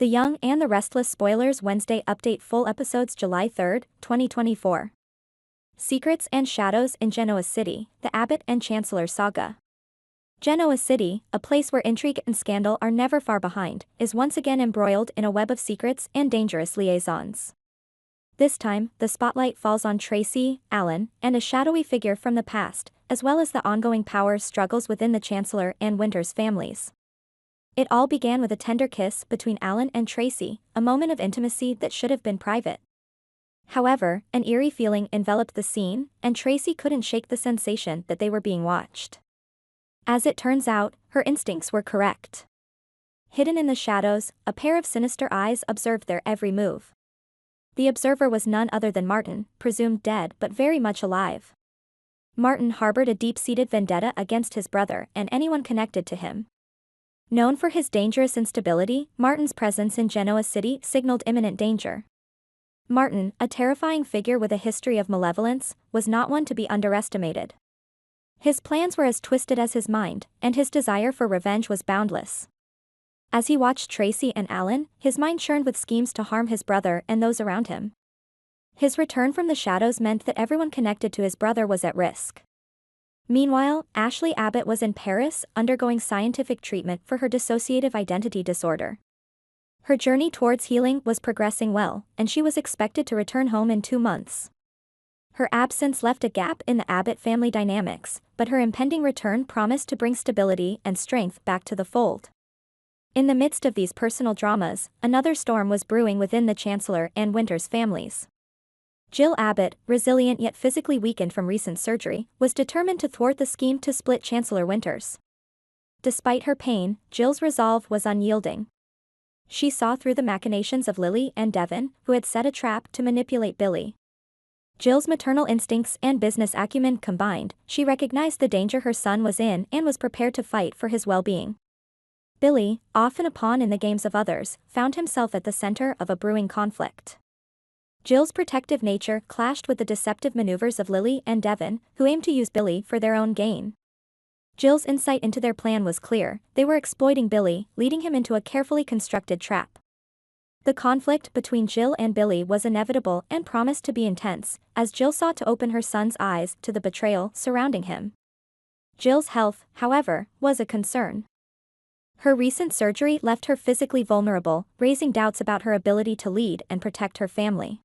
The Young and the Restless spoilers Wednesday update full episodes July 3, 2024. Secrets and Shadows in Genoa City, the Abbot and Chancellor Saga. Genoa City, a place where intrigue and scandal are never far behind, is once again embroiled in a web of secrets and dangerous liaisons. This time, the spotlight falls on Tracy, Alan, and a shadowy figure from the past, as well as the ongoing power struggles within the Chancellor and Winter's families. It all began with a tender kiss between Alan and Tracy, a moment of intimacy that should have been private. However, an eerie feeling enveloped the scene, and Tracy couldn't shake the sensation that they were being watched. As it turns out, her instincts were correct. Hidden in the shadows, a pair of sinister eyes observed their every move. The observer was none other than Martin, presumed dead but very much alive. Martin harbored a deep-seated vendetta against his brother and anyone connected to him. Known for his dangerous instability, Martin's presence in Genoa City signaled imminent danger. Martin, a terrifying figure with a history of malevolence, was not one to be underestimated. His plans were as twisted as his mind, and his desire for revenge was boundless. As he watched Tracy and Alan, his mind churned with schemes to harm his brother and those around him. His return from the shadows meant that everyone connected to his brother was at risk. Meanwhile, Ashley Abbott was in Paris, undergoing scientific treatment for her dissociative identity disorder. Her journey towards healing was progressing well, and she was expected to return home in 2 months. Her absence left a gap in the Abbott family dynamics, but her impending return promised to bring stability and strength back to the fold. In the midst of these personal dramas, another storm was brewing within the Chancellor and Winter's families. Jill Abbott, resilient yet physically weakened from recent surgery, was determined to thwart the scheme to split Chancellor Winters. Despite her pain, Jill's resolve was unyielding. She saw through the machinations of Lily and Devon, who had set a trap to manipulate Billy. Jill's maternal instincts and business acumen combined, she recognized the danger her son was in and was prepared to fight for his well-being. Billy, often a pawn in the games of others, found himself at the center of a brewing conflict. Jill's protective nature clashed with the deceptive maneuvers of Lily and Devon, who aimed to use Billy for their own gain. Jill's insight into their plan was clear: they were exploiting Billy, leading him into a carefully constructed trap. The conflict between Jill and Billy was inevitable and promised to be intense, as Jill sought to open her son's eyes to the betrayal surrounding him. Jill's health, however, was a concern. Her recent surgery left her physically vulnerable, raising doubts about her ability to lead and protect her family.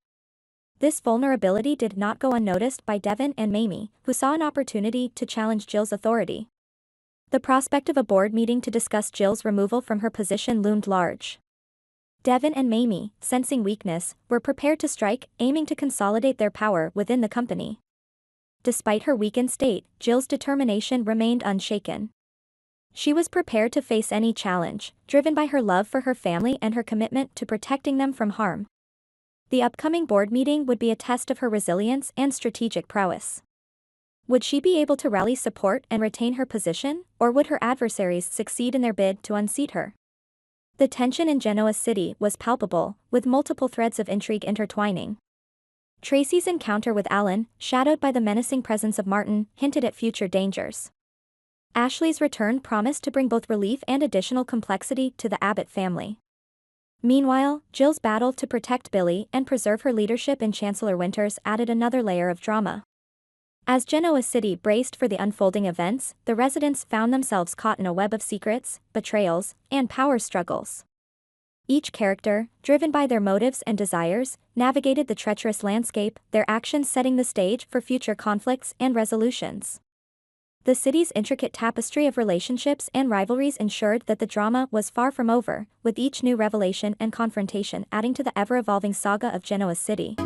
This vulnerability did not go unnoticed by Devon and Mamie, who saw an opportunity to challenge Jill's authority. The prospect of a board meeting to discuss Jill's removal from her position loomed large. Devon and Mamie, sensing weakness, were prepared to strike, aiming to consolidate their power within the company. Despite her weakened state, Jill's determination remained unshaken. She was prepared to face any challenge, driven by her love for her family and her commitment to protecting them from harm. The upcoming board meeting would be a test of her resilience and strategic prowess. Would she be able to rally support and retain her position, or would her adversaries succeed in their bid to unseat her? The tension in Genoa City was palpable, with multiple threads of intrigue intertwining. Tracy's encounter with Alan, shadowed by the menacing presence of Martin, hinted at future dangers. Ashley's return promised to bring both relief and additional complexity to the Abbott family. Meanwhile, Jill's battle to protect Billy and preserve her leadership in Chancellor Winters added another layer of drama. As Genoa City braced for the unfolding events, the residents found themselves caught in a web of secrets, betrayals, and power struggles. Each character, driven by their motives and desires, navigated the treacherous landscape, their actions setting the stage for future conflicts and resolutions. The city's intricate tapestry of relationships and rivalries ensured that the drama was far from over, with each new revelation and confrontation adding to the ever-evolving saga of Genoa City.